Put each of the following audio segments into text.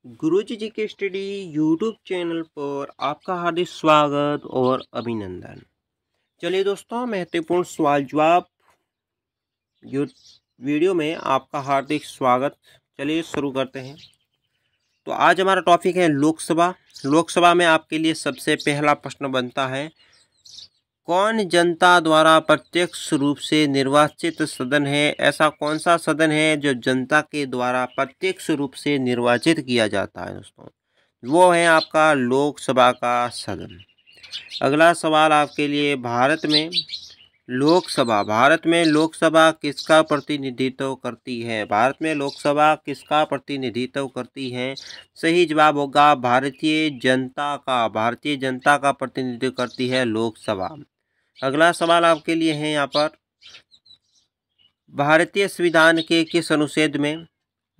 गुरुजी जी के study YouTube channel पर आपका हार्दिक स्वागत और अभिनंदन। चलिए दोस्तों, महत्वपूर्ण सवाल जवाब वीडियो में आपका हार्दिक स्वागत। चलिए शुरू करते हैं। तो आज हमारा टॉपिक है लोकसभा। लोकसभा में आपके लिए सबसे पहला प्रश्न बनता है, कौन जनता द्वारा प्रत्यक्ष रूप से निर्वाचित सदन है? ऐसा कौन सा सदन है जो जनता के द्वारा प्रत्यक्ष रूप से निर्वाचित किया जाता है दोस्तों? वो है आपका लोकसभा का सदन। अगला सवाल आपके लिए, भारत में लोकसभा किसका प्रतिनिधित्व करती है? भारत में लोकसभा किसका प्रतिनिधित्व करती है? सही जवाब होगा भारतीय जनता का। भारतीय जनता का प्रतिनिधित्व करती है लोकसभा। अगला सवाल आपके लिए है यहाँ पर, भारतीय संविधान के किस अनुच्छेद में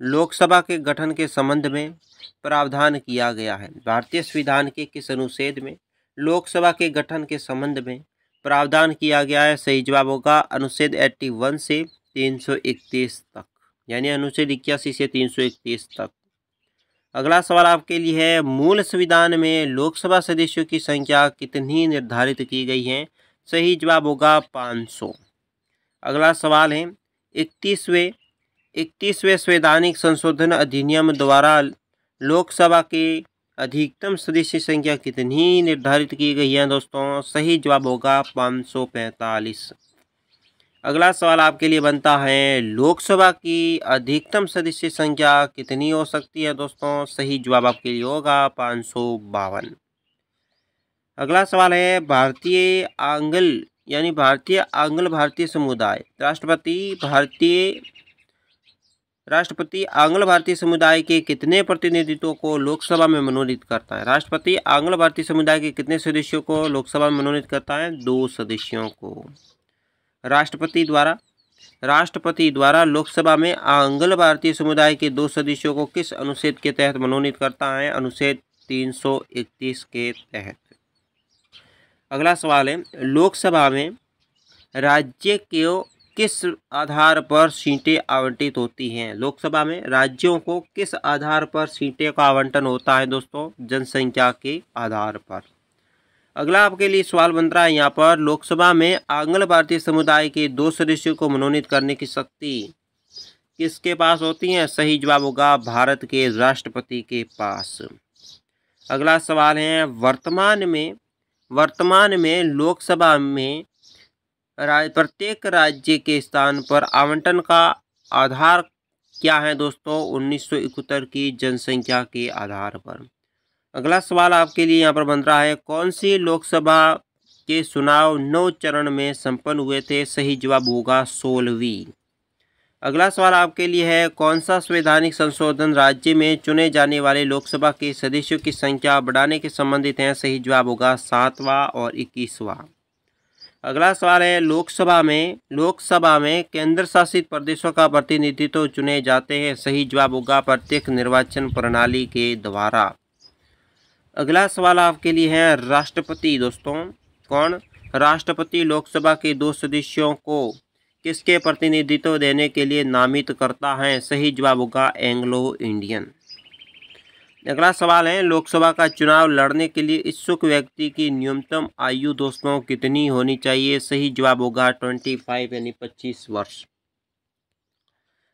लोकसभा के गठन के संबंध में प्रावधान किया गया है? भारतीय संविधान के किस अनुच्छेद में लोकसभा के गठन के संबंध में प्रावधान किया गया है? सही जवाब होगा अनुच्छेद 81 से 331 तक, यानी अनुच्छेद 81 से 331 तक। अगला सवाल आपके लिए है, मूल संविधान में लोकसभा सदस्यों की संख्या कितनी निर्धारित की गई है? सही जवाब होगा 500। अगला सवाल है, 31वें संवैधानिक संशोधन अधिनियम द्वारा लोकसभा के अधिकतम सदस्य संख्या कितनी निर्धारित की गई है दोस्तों? सही जवाब होगा 545। अगला सवाल आपके लिए बनता है, लोकसभा की अधिकतम सदस्य संख्या कितनी हो सकती है दोस्तों? सही जवाब आपके लिए होगा 552। अगला सवाल है, भारतीय भारतीय समुदाय राष्ट्रपति आंग्ल भारतीय समुदाय के कितने प्रतिनिधित्वों को लोकसभा में मनोनीत करता है? राष्ट्रपति आंग्ल भारतीय समुदाय के कितने सदस्यों को लोकसभा में मनोनीत करता है? 2 सदस्यों को। राष्ट्रपति द्वारा लोकसभा में आंग्ल भारतीय समुदाय के 2 सदस्यों को किस अनुच्छेद के तहत मनोनीत करता है? अनुच्छेद 331 के तहत। अगला सवाल है, लोकसभा में राज्य को किस आधार पर सीटें आवंटित होती हैं? लोकसभा में राज्यों को किस आधार पर सीटें का आवंटन होता है दोस्तों? जनसंख्या के आधार पर। अगला आपके लिए सवाल बन रहा है यहाँ पर, लोकसभा में आंग्ल भारतीय समुदाय के 2 सदस्यों को मनोनीत करने की शक्ति किसके पास होती है? सही जवाब होगा भारत के राष्ट्रपति के पास। अगला सवाल है, वर्तमान में लोकसभा में प्रत्येक राज्य के स्थान पर आवंटन का आधार क्या है दोस्तों? 1971 की जनसंख्या के आधार पर। अगला सवाल आपके लिए यहाँ पर बन रहा है, कौन सी लोकसभा के चुनाव 9 चरण में संपन्न हुए थे? सही जवाब होगा 16वीं। अगला सवाल आपके लिए है, कौन सा संवैधानिक संशोधन राज्य में चुने जाने वाले लोकसभा के सदस्यों की संख्या बढ़ाने के संबंधित है? सही जवाब होगा 7वां और 21वां। अगला सवाल है, लोकसभा में केंद्र शासित प्रदेशों का प्रतिनिधित्व चुने जाते हैं? सही जवाब होगा प्रत्यक्ष निर्वाचन प्रणाली के द्वारा। अगला सवाल आपके लिए है, राष्ट्रपति दोस्तों राष्ट्रपति लोकसभा के 2 सदस्यों को किसके प्रतिनिधित्व देने के लिए नामित करता है? सही जवाब होगा एंग्लो इंडियन। अगला सवाल है, लोकसभा का चुनाव लड़ने के लिए इच्छुक व्यक्ति की न्यूनतम आयु दोस्तों कितनी होनी चाहिए? सही जवाब होगा 25 यानी 25 वर्ष।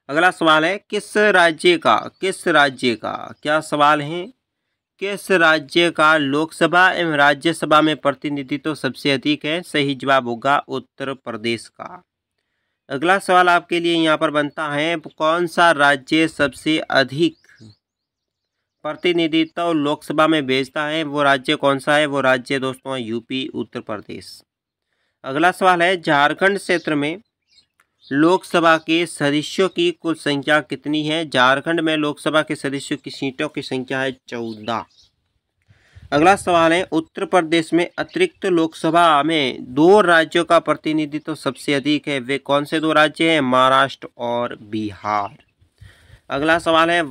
अगला सवाल है, किस राज्य का लोकसभा एवं राज्यसभा में प्रतिनिधित्व सबसे अधिक है? सही जवाब होगा उत्तर प्रदेश का। अगला सवाल आपके लिए यहाँ पर बनता है, कौन सा राज्य सबसे अधिक प्रतिनिधित्व लोकसभा में भेजता है? वो राज्य कौन सा है? वो राज्य दोस्तों यूपी, उत्तर प्रदेश। अगला सवाल है, झारखंड क्षेत्र में लोकसभा के सदस्यों की कुल संख्या कितनी है? झारखंड में लोकसभा के सदस्यों की सीटों की संख्या है 14। अगला सवाल है, उत्तर प्रदेश में अतिरिक्त लोकसभा में 2 राज्यों का प्रतिनिधित्व सबसे अधिक है, वे कौन से 2 राज्य हैं? महाराष्ट्र और बिहार। अगला सवाल है,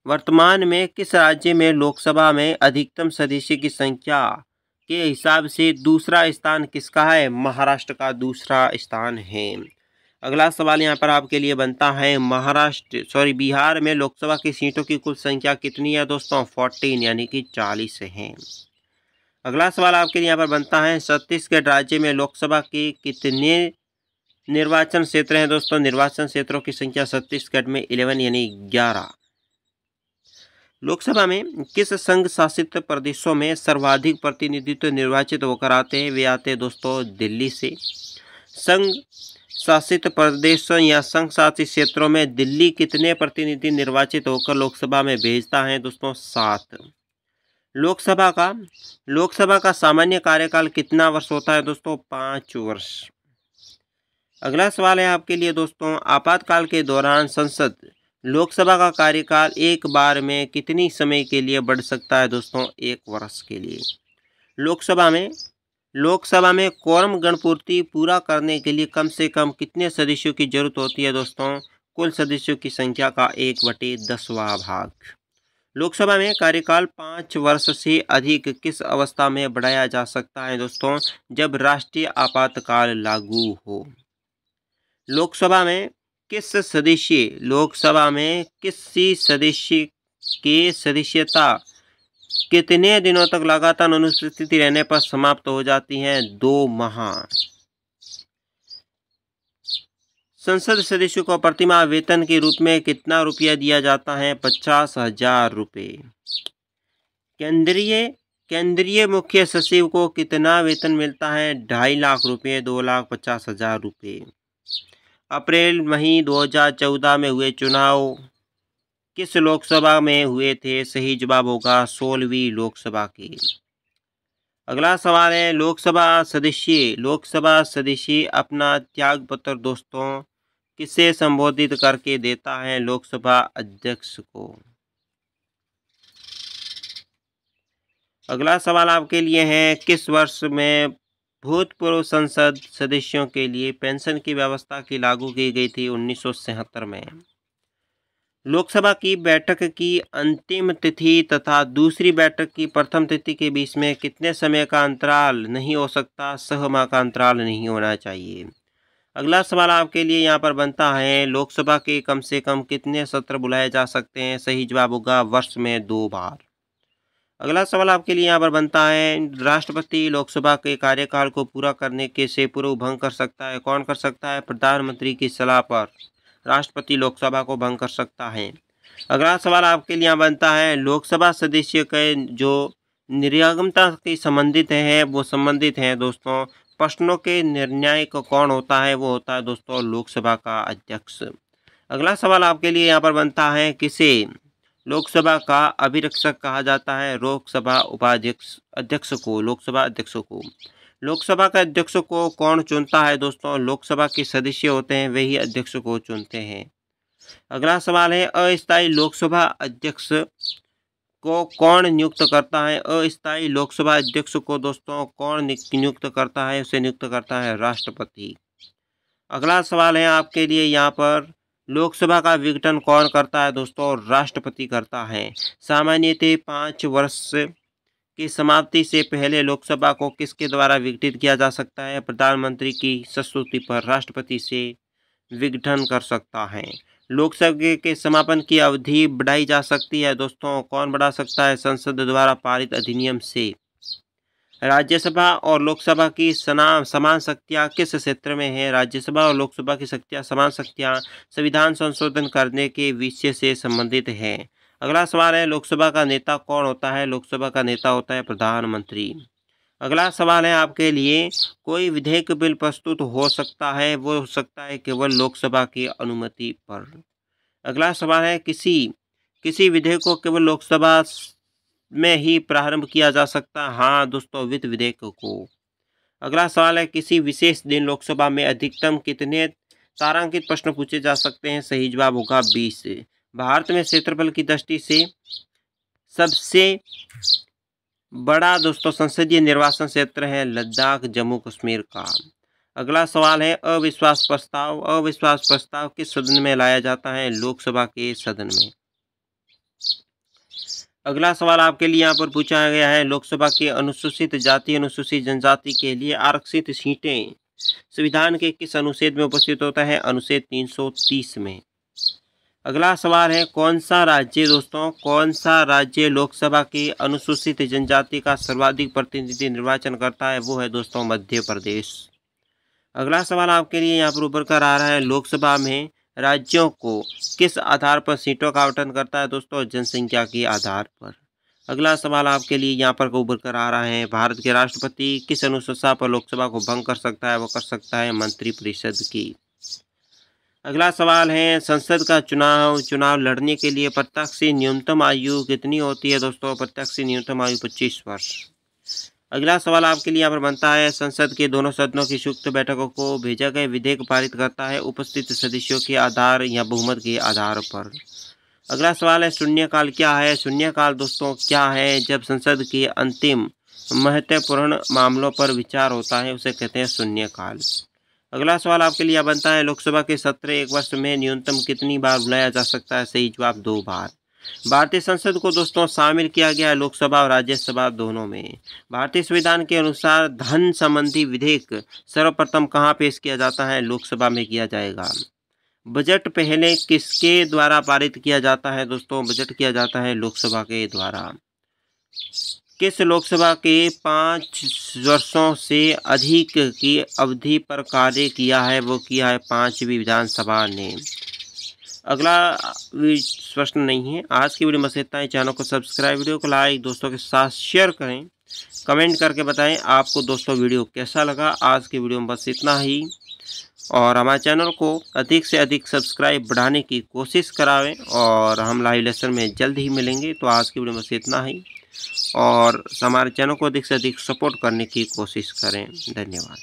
वर्तमान में किस राज्य में लोकसभा में अधिकतम सदस्य की संख्या के हिसाब से दूसरा स्थान किसका है? महाराष्ट्र का दूसरा स्थान है। अगला सवाल यहाँ पर आपके लिए बनता है बिहार में लोकसभा की सीटों की कुल संख्या कितनी है दोस्तों? 14 यानी कि 40 है। अगला सवाल आपके लिए यहाँ पर बनता है छत्तीसगढ़ राज्य में लोकसभा के कितने निर्वाचन क्षेत्र हैं दोस्तों? निर्वाचन क्षेत्रों की संख्या छत्तीसगढ़ में 11 यानी 11। लोकसभा में किस संघ शासित प्रदेशों में सर्वाधिक प्रतिनिधित्व निर्वाचित होकर आते हैं? वे आते हैं दोस्तों दिल्ली से। संघ शासित प्रदेशों या संघ शासित क्षेत्रों में दिल्ली कितने प्रतिनिधि निर्वाचित होकर लोकसभा में भेजता है दोस्तों? 7। लोकसभा का सामान्य कार्यकाल कितना वर्ष होता है दोस्तों? 5 वर्ष। अगला सवाल है आपके लिए दोस्तों, आपातकाल के दौरान संसद लोकसभा का कार्यकाल एक बार में कितनी समय के लिए बढ़ सकता है दोस्तों? 1 वर्ष के लिए। लोकसभा में कोरम गणपूर्ति पूरा करने के लिए कम से कम कितने सदस्यों की जरूरत होती है दोस्तों? कुल सदस्यों की संख्या का 1/10वां भाग। लोकसभा में कार्यकाल 5 वर्ष से अधिक किस अवस्था में बढ़ाया जा सकता है दोस्तों? जब राष्ट्रीय आपातकाल लागू हो। लोकसभा में किसी सदस्य की सदस्यता कितने दिनों तक लगातार अनुपस्थिति रहने पर समाप्त हो जाती है? 2 माह। संसद सदस्यों को प्रतिमाह वेतन के रूप में कितना रुपया दिया जाता है? 50,000 रुपये। केंद्रीय मुख्य सचिव को कितना वेतन मिलता है? 2.5 लाख रुपये, 2,50,000 रुपये। अप्रैल मई 2014 में हुए चुनाव किस लोकसभा में हुए थे? सही जवाब होगा 16वीं लोकसभा की। अगला सवाल है, लोकसभा सदस्य अपना त्याग पत्र दोस्तों किसे संबोधित करके देता है? लोकसभा अध्यक्ष को। अगला सवाल आपके लिए है, किस वर्ष में भूतपूर्व संसद सदस्यों के लिए पेंशन की व्यवस्था की लागू की गई थी? 1977 में। लोकसभा की बैठक की अंतिम तिथि तथा दूसरी बैठक की प्रथम तिथि के बीच में कितने समय का अंतराल नहीं हो सकता? 6 माह का अंतराल नहीं होना चाहिए। अगला सवाल आपके लिए यहाँ पर बनता है, लोकसभा के कम से कम कितने सत्र बुलाए जा सकते हैं? सही जवाब होगा वर्ष में 2 बार। अगला सवाल आपके लिए यहाँ पर बनता है, राष्ट्रपति लोकसभा के कार्यकाल को पूरा करने के से पूर्व भंग कर सकता है? कौन कर सकता है? प्रधानमंत्री की सलाह पर राष्ट्रपति लोकसभा को भंग कर सकता है। अगला सवाल आपके लिए यहाँ बनता है, लोकसभा सदस्य के जो निर्गमता के संबंधित हैं दोस्तों, प्रश्नों के निर्णायक कौन होता है? वो होता है दोस्तों लोकसभा का अध्यक्ष। अगला सवाल आपके लिए यहाँ पर बनता है, किसे लोकसभा का अभिरक्षक कहा जाता है? लोकसभा अध्यक्ष को। लोकसभा के अध्यक्ष को कौन चुनता है दोस्तों? लोकसभा के सदस्य होते हैं, वही अध्यक्ष को चुनते हैं। अगला सवाल है, अस्थायी लोकसभा अध्यक्ष को कौन नियुक्त करता है? अस्थायी लोकसभा अध्यक्ष को दोस्तों कौन नियुक्त करता है? उसे नियुक्त करता है राष्ट्रपति। अगला सवाल है आपके लिए यहाँ पर, लोकसभा का विघटन कौन करता है दोस्तों? राष्ट्रपति करता है। सामान्यतः 5 वर्ष की समाप्ति से पहले लोकसभा को किसके द्वारा विघटित किया जा सकता है? प्रधानमंत्री की संस्तुति पर राष्ट्रपति से विघटन कर सकता है। लोकसभा के समापन की अवधि बढ़ाई जा सकती है दोस्तों, कौन बढ़ा सकता है? संसद द्वारा पारित अधिनियम से। राज्यसभा और लोकसभा की समान शक्तियाँ किस क्षेत्र में है? राज्यसभा और लोकसभा की समान शक्तियाँ संविधान संशोधन करने के विषय से संबंधित है। अगला सवाल है, लोकसभा का नेता कौन होता है? लोकसभा का नेता होता है प्रधानमंत्री। अगला सवाल है आपके लिए, कोई विधेयक बिल प्रस्तुत हो सकता है, वो हो सकता है केवल लोकसभा की अनुमति पर। अगला सवाल है, किसी विधेयक को केवल लोकसभा में ही प्रारंभ किया जा सकता है? हाँ दोस्तों, वित्त विधेयक को। अगला सवाल है, किसी विशेष दिन लोकसभा में अधिकतम कितने तारांकित प्रश्न पूछे जा सकते हैं? सही जवाब होगा 20। भारत में क्षेत्रफल की दृष्टि से सबसे बड़ा दोस्तों संसदीय निर्वाचन क्षेत्र है लद्दाख जम्मू कश्मीर का। अगला सवाल है, अविश्वास प्रस्ताव किस सदन में लाया जाता है? लोकसभा के सदन में। अगला सवाल आपके लिए यहाँ पर पूछा गया है, लोकसभा के अनुसूचित जाति अनुसूचित जनजाति के लिए आरक्षित सीटें संविधान के किस अनुच्छेद में उपस्थित होता है? अनुच्छेद 330 में। अगला सवाल है, कौन सा राज्य दोस्तों, कौन सा राज्य लोकसभा की अनुसूचित जनजाति का सर्वाधिक प्रतिनिधि निर्वाचन करता है? वो है दोस्तों मध्य प्रदेश। अगला सवाल आपके लिए यहाँ पर उभर कर आ रहा है, लोकसभा में राज्यों को किस आधार पर सीटों का आवंटन करता है? दोस्तों जनसंख्या के आधार पर। अगला सवाल आपके लिए यहाँ पर उभर कर आ रहा है, भारत के राष्ट्रपति किस अनुशंसा पर लोकसभा को भंग कर सकता है? वो कर सकता है मंत्रिपरिषद की। अगला सवाल है, संसद का चुनाव लड़ने के लिए प्रत्याशी न्यूनतम आयु कितनी होती है? दोस्तों प्रत्याशी न्यूनतम आयु 25 वर्ष। अगला सवाल आपके लिए यहाँ पर बनता है, संसद के दोनों सदनों की संयुक्त बैठकों को भेजा गया विधेयक पारित करता है उपस्थित सदस्यों के आधार या बहुमत के आधार पर। अगला सवाल है, शून्यकाल क्या है? शून्यकाल दोस्तों क्या है? जब संसद के अंतिम महत्वपूर्ण मामलों पर विचार होता है उसे कहते हैं शून्यकाल। अगला सवाल आपके लिए बनता है, लोकसभा के सत्र एक वर्ष में न्यूनतम कितनी बार बुलाया जा सकता है? सही जवाब 2 बार। भारतीय संसद को दोस्तों शामिल किया गया है लोकसभा और राज्यसभा दोनों में। भारतीय संविधान के अनुसार धन संबंधी विधेयक सर्वप्रथम कहाँ पेश किया जाता है? लोकसभा में किया जाएगा। बजट पहले किसके द्वारा पारित किया जाता है? दोस्तों बजट किया जाता है लोकसभा के द्वारा। किस लोकसभा के 5 वर्षों से अधिक की अवधि पर कार्य किया है? वो किया है 5वीं विधानसभा ने। अगला प्रश्न नहीं है। आज की वीडियो में इतना ही। चैनल को सब्सक्राइब, वीडियो को लाइक, दोस्तों के साथ शेयर करें, कमेंट करके बताएं आपको दोस्तों वीडियो कैसा लगा। आज की वीडियो में बस इतना ही, और हमारे चैनल को अधिक से अधिक सब्सक्राइब बढ़ाने की कोशिश करावें, और हम लाइव लेसन में जल्द ही मिलेंगे। तो आज की वीडियो में बस इतना ही, और हमारे चैनल को अधिक से अधिक सपोर्ट करने की कोशिश करें। धन्यवाद।